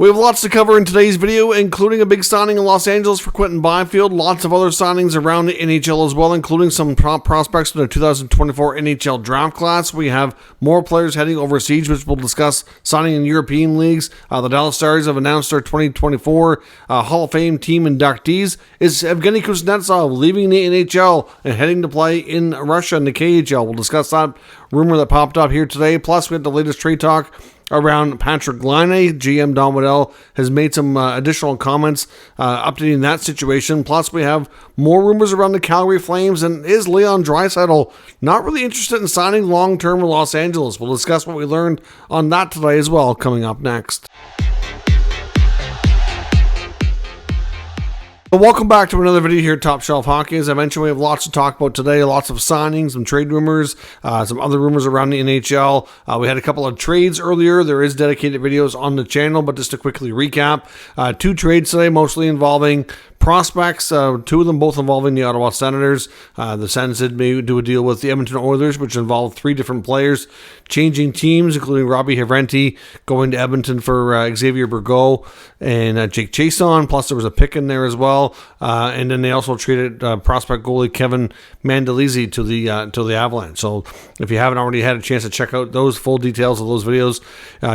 We have lots to cover in today's video, including a big signing in Los Angeles for Quinton Byfield, lots of other signings around the NHL as well, including some top prospects for the 2024 NHL draft class. We have more players heading overseas, which we'll discuss, signing in European leagues. The Dallas Stars have announced their 2024 Hall of Fame team inductees. Is Evgeny Kuznetsov leaving the NHL and heading to play in Russia in the KHL? We'll discuss that rumor that popped up here today. Plus, we have the latest trade talk around Patrick Laine. GM Don Waddell has made some additional comments updating that situation. Plus, we have more rumors around the Calgary Flames, and is Leon Draisaitl not really interested in signing long-term in Los Angeles? We'll discuss what we learned on that today as well, coming up next. Welcome back to another video here at Top Shelf Hockey. As I mentioned, we have lots to talk about today, lots of signings, some trade rumors, some other rumors around the NHL. We had a couple of trades earlier. There is dedicated videos on the channel, but just to quickly recap, 2 trades today, mostly involving prospects, 2 of them both involving the Ottawa Senators. The Sens did do a deal with the Edmonton Oilers, which involved 3 different players changing teams, including Robbie Hirventi going to Edmonton for Xavier Bourgault and Jake Chason. Plus, there was a pick in there as well. And then they also traded prospect goalie Kevin Mandolese to the Avalanche. So if you haven't already had a chance to check out those full details of those videos,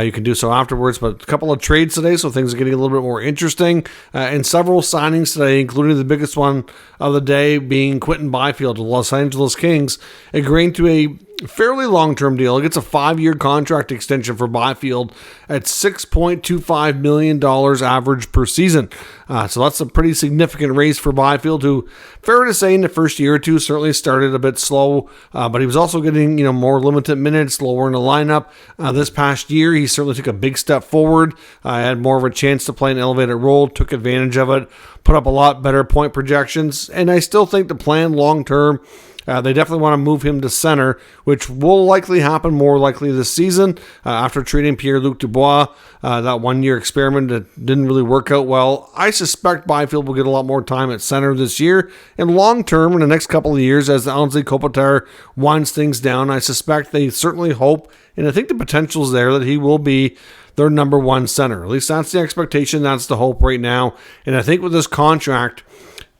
you can do so afterwards. But a couple of trades today, so things are getting a little bit more interesting. And several signings today, including the biggest one of the day being Quinton Byfield of the Los Angeles Kings, agreeing to a fairly long-term deal. It gets a 5-year contract extension for Byfield at $6.25 million average per season. So that's a pretty significant raise for Byfield, who, fair to say, in the first year or two certainly started a bit slow, but he was also getting more limited minutes, lower in the lineup. This past year, he certainly took a big step forward, had more of a chance to play an elevated role, took advantage of it, put up a lot better point projections, and I still think the plan long-term, they definitely want to move him to center, which will likely happen more likely this season after trading Pierre-Luc Dubois. That 1-year experiment that didn't really work out well. I suspect Byfield will get a lot more time at center this year. And long term, in the next couple of years, as Anze Kopitar winds things down, I suspect they certainly hope, and I think the potential is there, that he will be their number 1 center. At least that's the expectation. That's the hope right now. And I think with this contract,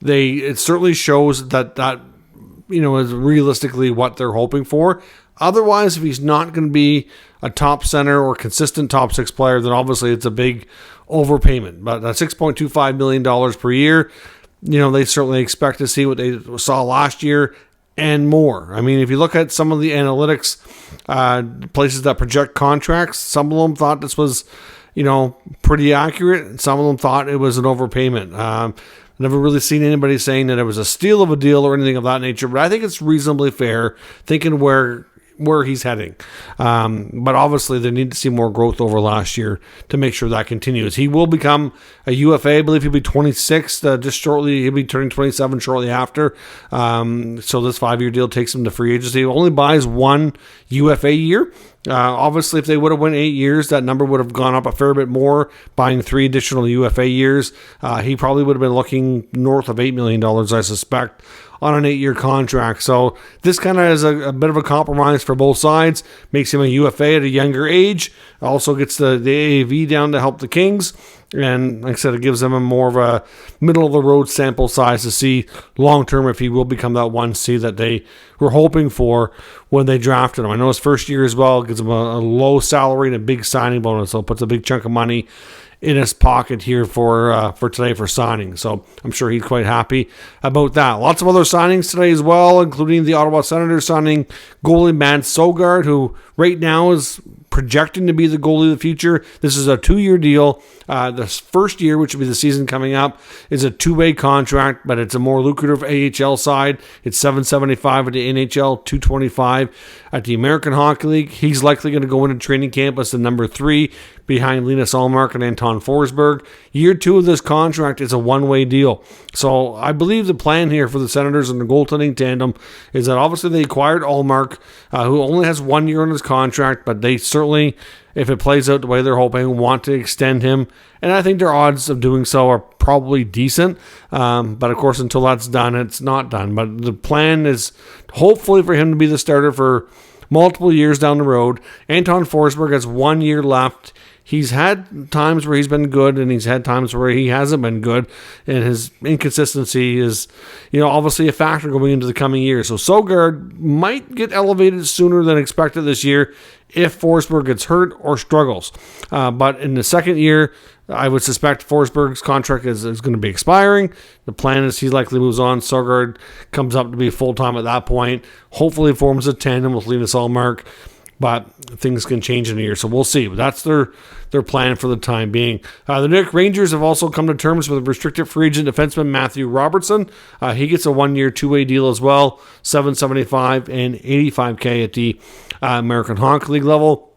it certainly shows that is realistically what they're hoping for. Otherwise, if he's not going to be a top center or consistent top 6 player, then obviously it's a big overpayment. But at $6.25 million per year, they certainly expect to see what they saw last year and more. I mean, if you look at some of the analytics, places that project contracts, some of them thought this was, pretty accurate, and some of them thought it was an overpayment. Never really seen anybody saying that it was a steal of a deal or anything of that nature, but I think it's reasonably fair thinking where he's heading. But obviously they need to see more growth over last year to make sure that continues. He will become a UFA. I believe he'll be 26 just shortly. He'll be turning 27 shortly after. So this 5-year deal takes him to free agency. He only buys 1 UFA year. Obviously, if they would have went 8 years, that number would have gone up a fair bit more, buying 3 additional UFA years. He probably would have been looking north of $8 million, I suspect, on an 8-year contract. So this kind of is a bit of a compromise for both sides. Makes him a UFA at a younger age. Also gets the AAV down to help the Kings. And like I said, it gives them a more of a middle-of-the-road sample size to see long-term if he will become that 1C that they were hoping for when they drafted him. I know his first year as well gives him a low salary and a big signing bonus, so it puts a big chunk of money in his pocket here for today for signing. So I'm sure he's quite happy about that. Lots of other signings today as well, including the Ottawa Senators signing goalie Matt Sogarrd, who right now is projecting to be the goalie of the future. This is a 2-year deal. The first year, which will be the season coming up, is a 2-way contract, but it's a more lucrative AHL side. It's $775 at the NHL, $225 at the American Hockey League. He's likely going to go into training camp as the number 3 behind Linus Ullmark and Anton Forsberg. Year 2 of this contract is a 1-way deal. So I believe the plan here for the Senators and the goaltending tandem is that obviously they acquired Ullmark, who only has 1 year on his contract, but they certainly, if it plays out the way they're hoping, want to extend him. And I think their odds of doing so are probably decent. But of course, until that's done, it's not done. But the plan is hopefully for him to be the starter for multiple years down the road. Anton Forsberg has 1 year left he's had times where he's been good and he's had times where he hasn't been good, and his inconsistency is, obviously a factor going into the coming year. So Sogarrd might get elevated sooner than expected this year if Forsberg gets hurt or struggles. But in the second year, I would suspect Forsberg's contract is going to be expiring. The plan is he likely moves on. Sogarrd comes up to be full-time at that point. Hopefully forms a tandem with Linus Ullmark, but things can change in a year, so we'll see. But that's their plan for the time being. The New York Rangers have also come to terms with restricted free agent defenseman Matthew Robertson. He gets a 1-year, 2-way deal as well, $775,000 and $85,000 at the American Hockey League level.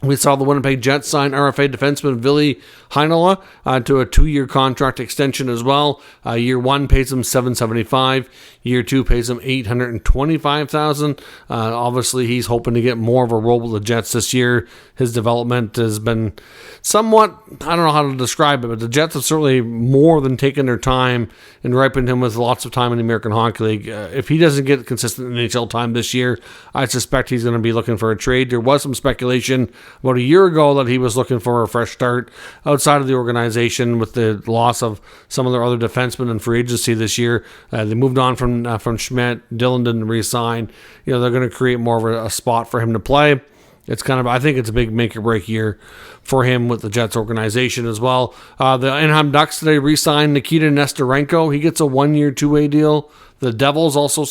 We saw the Winnipeg Jets sign RFA defenseman Ville Heinola to a 2-year contract extension as well. Year 1 pays him $775,000. Year 2 pays him $825,000. Obviously, he's hoping to get more of a role with the Jets this year. His development has been somewhat, I don't know how to describe it, but the Jets have certainly more than taken their time and ripened him with lots of time in the American Hockey League. If he doesn't get consistent NHL time this year, I suspect he's going to be looking for a trade. There was some speculation about a year ago that he was looking for a fresh start outside of the organization with the loss of some of their other defensemen in free agency this year. They moved on from Schmidt. Dylan didn't re-sign. They're going to create more of a spot for him to play. It's I think it's a big make or break year for him with the Jets organization as well. The Anaheim Ducks today re-signed Nikita Nesterenko. He gets a 1-year, 2-way deal. The Devils also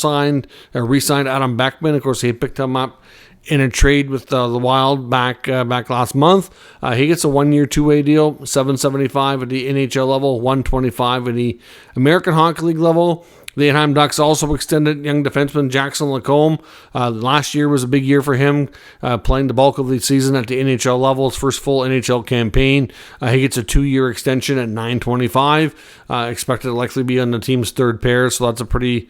re-signed Adam Beckman. Of course, he picked him up in a trade with the Wild back last month. He gets a 1-year, 2-way deal, $775,000 at the NHL level, $125,000 at the American Hockey League level. The Anaheim Ducks also extended young defenseman Jackson Lacombe. Last year was a big year for him, playing the bulk of the season at the NHL level, his first full NHL campaign. He gets a 2-year extension at $925,000. Expected to likely be on the team's third pair, so that's a pretty...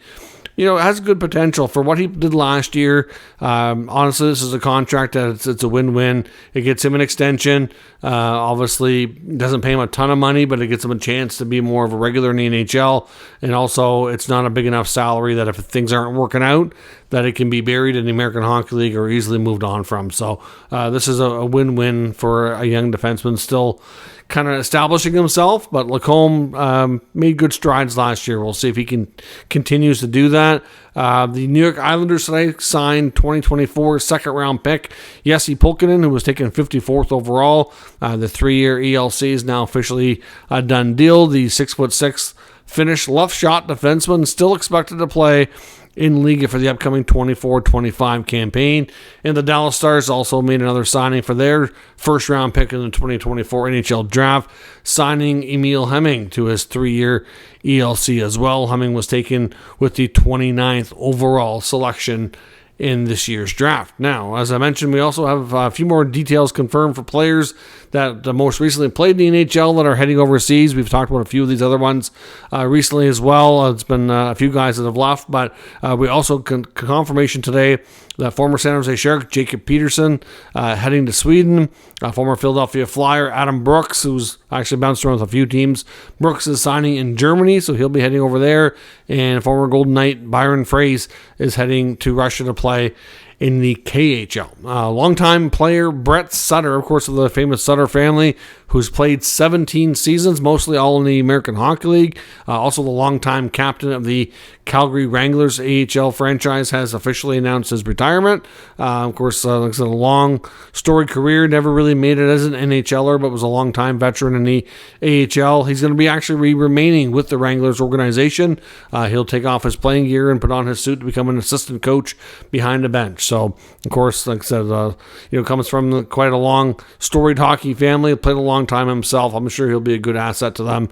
it has good potential for what he did last year. Honestly, this is a contract that it's a win-win. It gets him an extension. Obviously, doesn't pay him a ton of money, but it gets him a chance to be more of a regular in the NHL. And also, it's not a big enough salary that if things aren't working out, that it can be buried in the American Hockey League or easily moved on from. So this is a win-win for a young defenseman still kind of establishing himself, but Lacombe made good strides last year. We'll see if he continues to do that. The New York Islanders today signed 2024 second-round pick Jesse Pulkkinen, who was taken 54th overall. The 3-year ELC is now officially a done deal. The 6'6" Finnish left shot defenseman still expected to play in Liga for the upcoming 24-25 campaign. And the Dallas Stars also made another signing for their first-round pick in the 2024 NHL Draft, signing Emil Hemming to his 3-year ELC as well. Hemming was taken with the 29th overall selection in this year's draft. Now, as I mentioned, we also have a few more details confirmed for players that most recently played in the NHL that are heading overseas. We've talked about a few of these other ones recently as well. It's been a few guys that have left, but we also confirmation today that former San Jose Shark Jacob Peterson heading to Sweden. Former Philadelphia Flyer Adam Brooks, who's actually bounced around with a few teams. Brooks is signing in Germany, so he'll be heading over there. And former Golden Knight Byron Froese is heading to Russia to play in the KHL. Longtime player Brett Sutter, of course, of the famous Sutter family, who's played 17 seasons, mostly all in the American Hockey League. Also the longtime captain of the Calgary Wranglers AHL franchise, has officially announced his retirement. Of course, like I said, a long storied career, never really made it as an NHLer, but was a long-time veteran in the AHL. He's going to be actually remaining with the Wranglers organization. He'll take off his playing gear and put on his suit to become an assistant coach behind the bench. So, of course, like I said, comes from quite a long storied hockey family, played a long time himself. I'm sure he'll be a good asset to them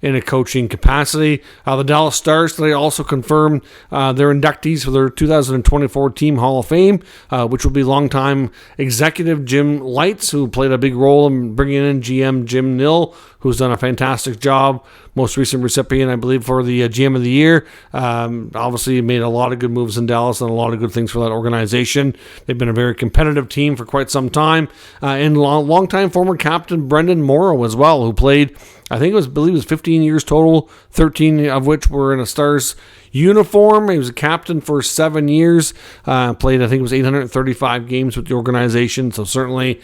in a coaching capacity. The Dallas Stars today also confirmed their inductees for their 2024 Team Hall of Fame, which will be longtime executive Jim Lights, who played a big role in bringing in GM Jim Nill, who's done a fantastic job. Most recent recipient, I believe, for the GM of the Year. Obviously, made a lot of good moves in Dallas and a lot of good things for that organization. organization. They've been a very competitive team for quite some time. And longtime former captain Brendan Morrow as well, who played, I believe it was 15 years total, 13 of which were in a Stars uniform. He was a captain for 7 years, played, I think it was 835 games with the organization, so certainly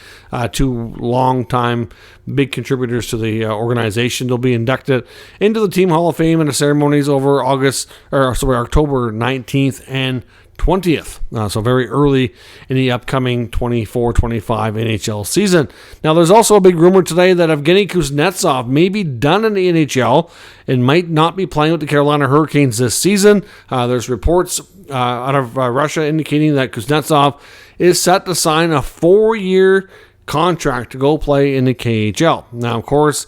2 long-time big contributors to the organization. They'll be inducted into the Team Hall of Fame in the ceremonies over October 19th and 20th, so very early in the upcoming 24-25 NHL season. Now, there's also a big rumor today that Evgeny Kuznetsov may be done in the NHL and might not be playing with the Carolina Hurricanes this season. There's reports out of Russia indicating that Kuznetsov is set to sign a 4-year contract to go play in the KHL. Now, of course,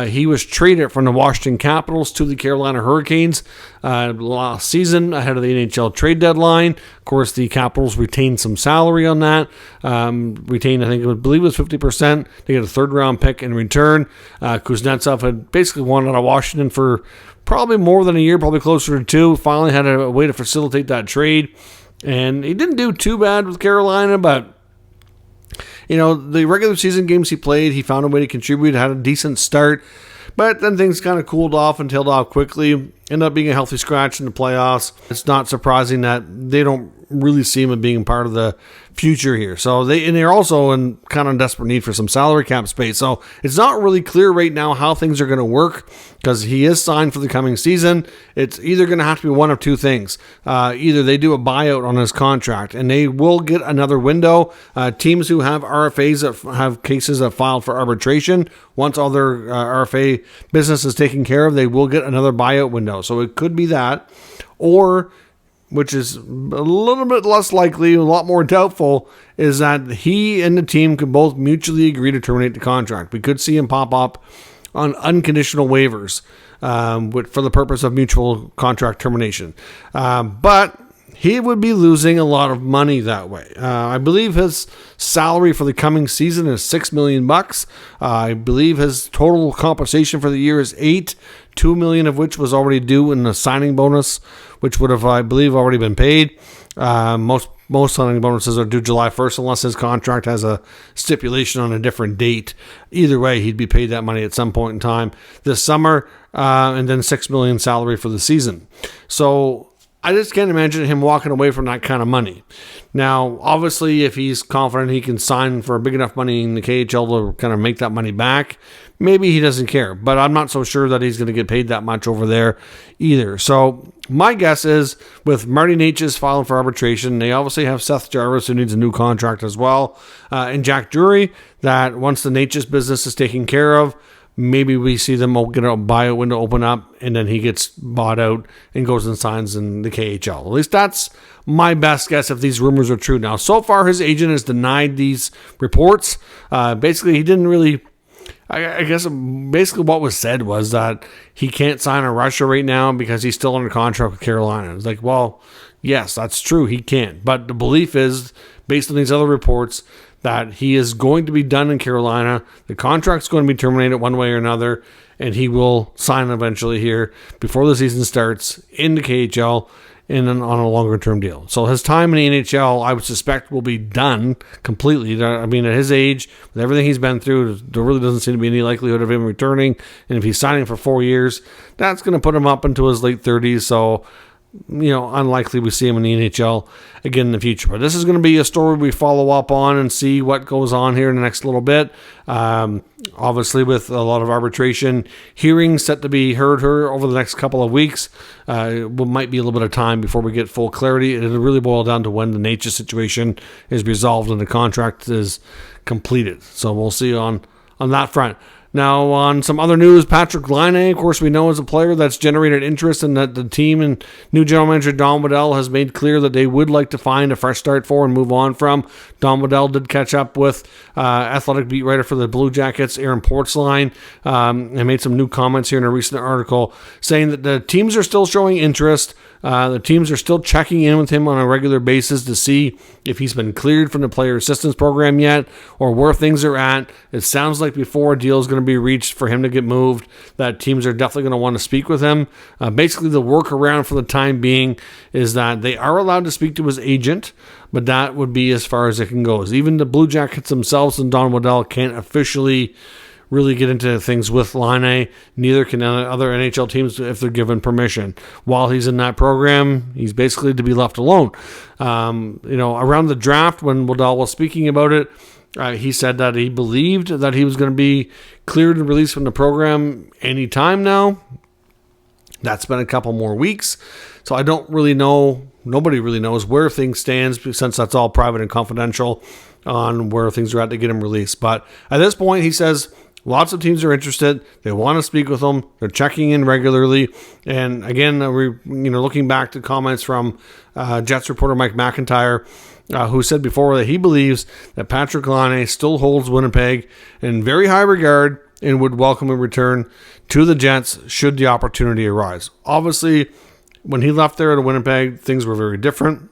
he was traded from the Washington Capitals to the Carolina Hurricanes last season ahead of the NHL trade deadline. Of course, the Capitals retained some salary on that. Retained, I believe it was 50%. They get a third-round pick in return. Kuznetsov had basically wanted out of Washington for probably more than a year, probably closer to 2. Finally had a way to facilitate that trade. And he didn't do too bad with Carolina, but the regular season games he played, he found a way to contribute, had a decent start, but then things kind of cooled off and tailed off quickly. Ended up being a healthy scratch in the playoffs. It's not surprising that they don't really see him as being part of the future here. So they're also in kind of desperate need for some salary cap space. So it's not really clear right now how things are going to work because he is signed for the coming season. It's either going to have to be one of two things. Either they do a buyout on his contract and they will get another window. Teams who have RFAs that have cases that filed for arbitration, once all their RFA business is taken care of, they will get another buyout window. So it could be that, or, which is a little bit less likely, a lot more doubtful, is that he and the team could both mutually agree to terminate the contract. We could see him pop up on unconditional waivers for the purpose of mutual contract termination. But he would be losing a lot of money that way. I believe his salary for the coming season is $6 million. I believe his total compensation for the year is $2 million of which was already due in the signing bonus, which would have, I believe, already been paid. Most signing bonuses are due July 1st unless his contract has a stipulation on a different date. Either way, he'd be paid that money at some point in time this summer, and then $6 million salary for the season. So I just can't imagine him walking away from that kind of money. Now, obviously, if he's confident he can sign for big enough money in the KHL to kind of make that money back, maybe he doesn't care. But I'm not so sure that he's going to get paid that much over there either. So my guess is with Marty Necas filing for arbitration, they obviously have Seth Jarvis, who needs a new contract as well, and Jack Drury, that once the Necas business is taken care of, maybe we see them get a buyout window open up, and then he gets bought out and goes and signs in the KHL. At least that's my best guess if these rumors are true. Now, so far, his agent has denied these reports. Basically, he didn't really... I guess basically what was said was that he can't sign in Russia right now because he's still under contract with Carolina. It's like, well, yes, that's true. He can't. But the belief is, based on these other reports, that he is going to be done in Carolina. The contract's going to be terminated one way or another, and he will sign eventually here before the season starts in the KHL on a longer-term deal. So his time in the NHL, I would suspect, will be done completely. I mean, at his age, with everything he's been through, there really doesn't seem to be any likelihood of him returning. And if he's signing for 4 years, that's going to put him up into his late 30s. So, unlikely we see him in the NHL again in the future. But this is going to be a story we follow up on and see what goes on here in the next little bit. Obviously, with a lot of arbitration hearings set to be heard here over the next couple of weeks, it might be a little bit of time before we get full clarity. It'll really boil down to when the Necas situation is resolved and the contract is completed. So we'll see on that front. Now, on some other news, Patrik Laine, of course, we know is a player that's generated interest, and that the team and new general manager Don Waddell has made clear that they would like to find a fresh start for and move on from. Don Waddell did catch up with athletic beat writer for the Blue Jackets, Aaron Portzline, and made some new comments here in a recent article saying that the teams are still showing interest. The teams are still checking in with him on a regular basis to see if he's been cleared from the player assistance program yet or where things are at. It sounds like before a deal is going to be reached for him to get moved, that teams are definitely going to want to speak with him. Basically, the workaround for the time being is that they are allowed to speak to his agent, but that would be as far as it can go. Even the Blue Jackets themselves and Don Waddell can't officially really get into things with Laine. Neither can other NHL teams if they're given permission. While he's in that program, he's basically to be left alone. Around the draft, when Waddell was speaking about it, he said that he believed that he was going to be cleared and released from the program anytime now. That's been a couple more weeks. So I don't really know. Nobody really knows where things stands, since that's all private and confidential on where things are at to get him released. But at this point, he says lots of teams are interested. They want to speak with him. They're checking in regularly. And again, looking back to comments from Jets reporter Mike McIntyre, who said before that he believes that Patrik Laine still holds Winnipeg in very high regard and would welcome a return to the Jets should the opportunity arise. Obviously, when he left there at Winnipeg, things were very different.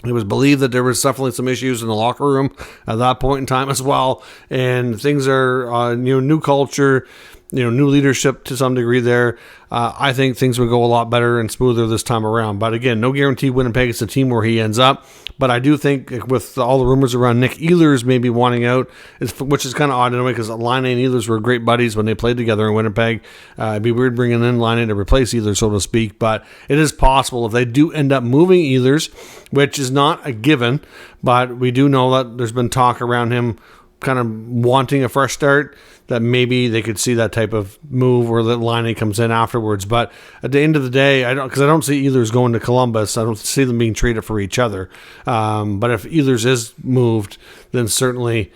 It was believed that there was definitely some issues in the locker room at that point in time as well. And things are, new culture, new leadership to some degree there. I think things would go a lot better and smoother this time around. But again, no guarantee Winnipeg is the team where he ends up. But I do think with all the rumors around Nick Ehlers maybe wanting out, which is kind of odd anyway, because Laine and Ehlers were great buddies when they played together in Winnipeg. It'd be weird bringing in Laine to replace Ehlers, so to speak. But it is possible if they do end up moving Ehlers, which is not a given. But we do know that there's been talk around him kind of wanting a fresh start, that maybe they could see that type of move where the Laine comes in afterwards. But at the end of the day, I don't see Ehlers going to Columbus. I don't see them being traded for each other. But if Ehlers is moved, then certainly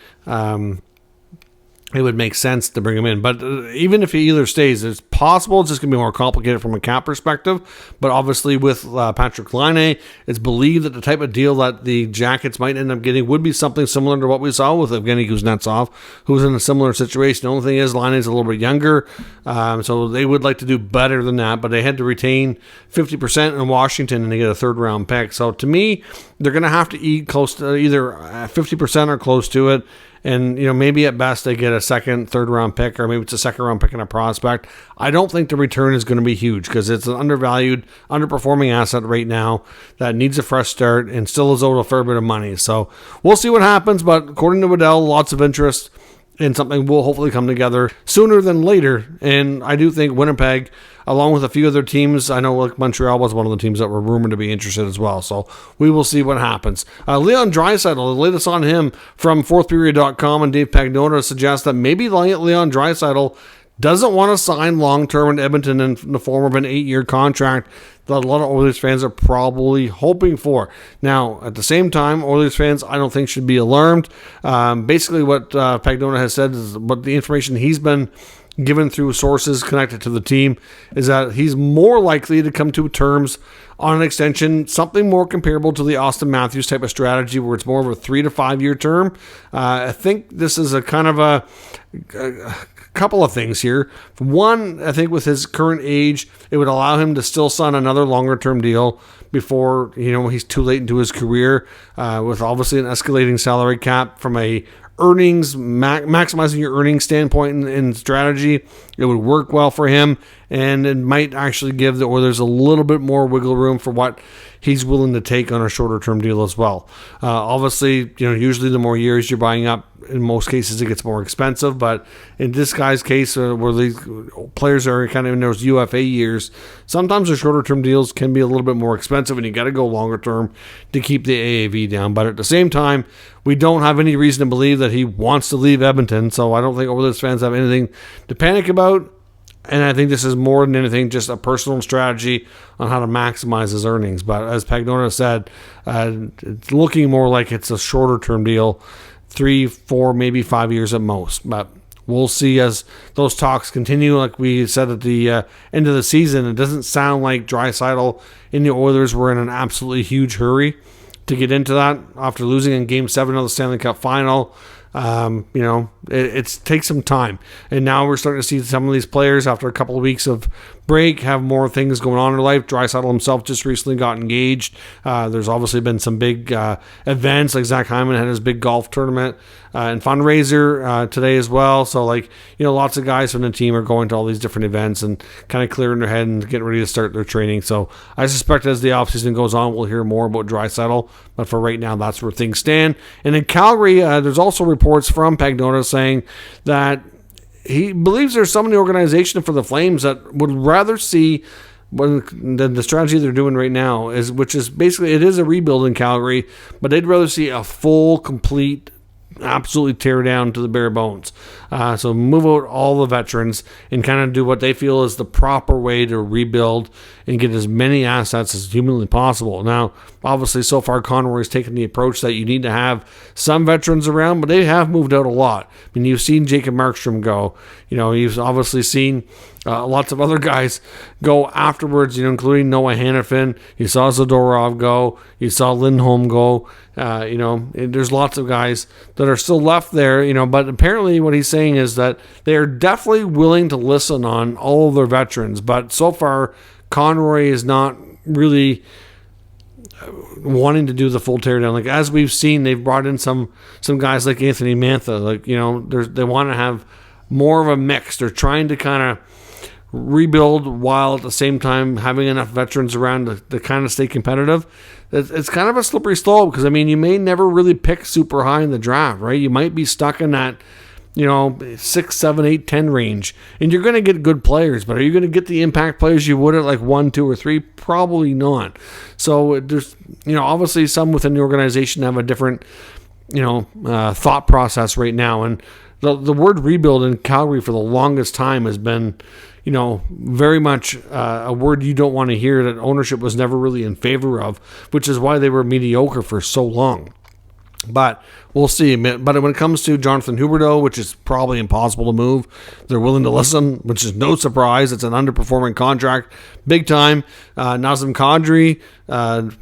it would make sense to bring him in. But even if he either stays, it's possible it's just going to be more complicated from a cap perspective. But obviously with Patrik Laine, it's believed that the type of deal that the Jackets might end up getting would be something similar to what we saw with Evgeny Kuznetsov, who's in a similar situation. The only thing is Laine's a little bit younger, so they would like to do better than that, but they had to retain 50% in Washington and they get a third-round pick. So to me, they're going to have to eat close to either 50% or close to it. And, maybe at best they get a second, third round pick, or maybe it's a second round pick and a prospect. I don't think the return is going to be huge because it's an undervalued, underperforming asset right now that needs a fresh start and still is owed a fair bit of money. So we'll see what happens. But according to Waddell, lots of interest in something will hopefully come together sooner than later. And I do think Winnipeg, along with a few other teams, I know like Montreal was one of the teams that were rumored to be interested as well. So we will see what happens. Leon Draisaitl, the latest on him from fourthperiod.com and Dave Pagnotta suggests that maybe Leon Draisaitl doesn't want to sign long-term in Edmonton in the form of an 8-year contract that a lot of Oilers fans are probably hoping for. Now, at the same time, Oilers fans, I don't think should be alarmed. Basically, what Pagnotta has said is what the information he's been given through sources connected to the team is that he's more likely to come to terms on an extension, something more comparable to the Austin Matthews type of strategy where it's more of a 3 to 5 year term. I think this is a kind of a couple of things here. One, I think with his current age, it would allow him to still sign another longer term deal before, he's too late into his career, with obviously an escalating salary cap from a earnings, maximizing your earnings standpoint in strategy. It would work well for him, and it might actually give the Oilers a little bit more wiggle room for what he's willing to take on a shorter term deal as well. Obviously, usually the more years you're buying up, in most cases it gets more expensive, but in this guy's case, where these players are kind of in those UFA years, sometimes the shorter term deals can be a little bit more expensive, and you got to go longer term to keep the AAV down. But at the same time, we don't have any reason to believe that he wants to leave Edmonton, so I don't think Oilers fans have anything to panic about. And I think this is more than anything just a personal strategy on how to maximize his earnings. But as Pagnotta said, it's looking more like it's a shorter term deal, 3, 4, maybe 5 years at most. But we'll see as those talks continue. Like we said at the end of the season, it doesn't sound like Draisaitl and the Oilers were in an absolutely huge hurry to get into that after losing in Game 7 of the Stanley Cup Final. It takes some time. And now we're starting to see some of these players, after a couple of weeks of break, have more things going on in their life. Draisaitl himself just recently got engaged. There's obviously been some big events, like Zach Hyman had his big golf tournament and fundraiser today as well. So, lots of guys from the team are going to all these different events and kind of clearing their head and getting ready to start their training. So I suspect as the offseason goes on, we'll hear more about Draisaitl. But for right now, that's where things stand. And in Calgary, there's also reports from Pagnotta saying that he believes there's some in the organization for the Flames that would rather see the strategy they're doing right now, which is basically, it is a rebuild in Calgary, but they'd rather see a full, complete, absolutely tear down to the bare bones. So move out all the veterans and kind of do what they feel is the proper way to rebuild and get as many assets as humanly possible. Now, obviously, so far Conroy's taken the approach that you need to have some veterans around, but they have moved out a lot. I mean, you've seen Jacob Markstrom go. You've obviously seen lots of other guys go afterwards, including Noah Hannafin. You saw Zadorov go. You saw Lindholm go. There's lots of guys that are still left there, but apparently what he's saying is that they are definitely willing to listen on all of their veterans. But so far, Conroy is not really wanting to do the full teardown. Like, as we've seen, they've brought in some guys like Anthony Mantha. They want to have more of a mix. They're trying to kind of rebuild while at the same time having enough veterans around to kind of stay competitive. It's kind of a slippery slope because, you may never really pick super high in the draft, right? You might be stuck in that 6, 7, 8, 10 range, and you're going to get good players, but are you going to get the impact players you would at like 1, 2, or 3? Probably not. So there's, obviously some within the organization have a different, thought process right now. And the word rebuild in Calgary for the longest time has been, very much a word you don't want to hear, that ownership was never really in favor of, which is why they were mediocre for so long. But we'll see. But when it comes to Jonathan Huberdeau, which is probably impossible to move, they're willing to listen, which is no surprise. It's an underperforming contract, big time. Nazem Kadri,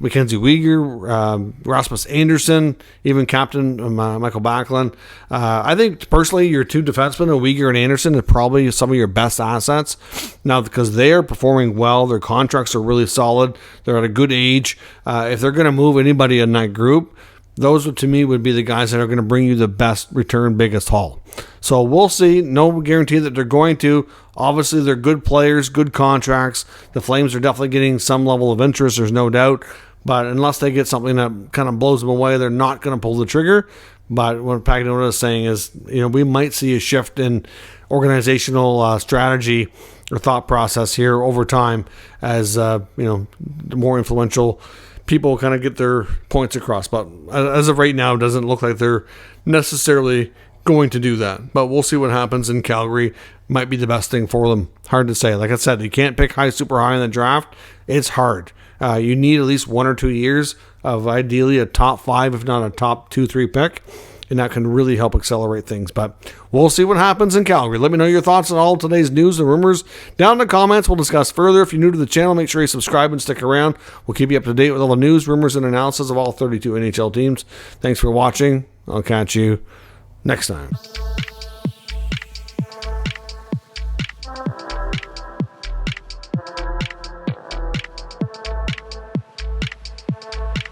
Mackenzie Weegar, Rasmus Anderson, even Captain Michael Backlund. I think personally, your two defensemen, Weegar and Anderson, are probably some of your best assets now because they are performing well. Their contracts are really solid. They're at a good age. If they're going to move anybody in that group, those, to me, would be the guys that are going to bring you the best return, biggest haul. So we'll see. No guarantee that they're going to. Obviously, they're good players, good contracts. The Flames are definitely getting some level of interest, there's no doubt. But unless they get something that kind of blows them away, they're not going to pull the trigger. But what Pagnotta is saying is, we might see a shift in organizational strategy or thought process here over time as, the more influential people kind of get their points across. But as of right now, it doesn't look like they're necessarily going to do that. But we'll see what happens in Calgary. Might be the best thing for them. Hard to say. Like I said, you can't pick super high in the draft. It's hard. You need at least 1 or 2 years of ideally a top 5, if not a top 2, 3 pick. And that can really help accelerate things. But we'll see what happens in Calgary. Let me know your thoughts on all today's news and rumors down in the comments. We'll discuss further. If you're new to the channel, make sure you subscribe and stick around. We'll keep you up to date with all the news, rumors, and analysis of all 32 NHL teams. Thanks for watching. I'll catch you next time.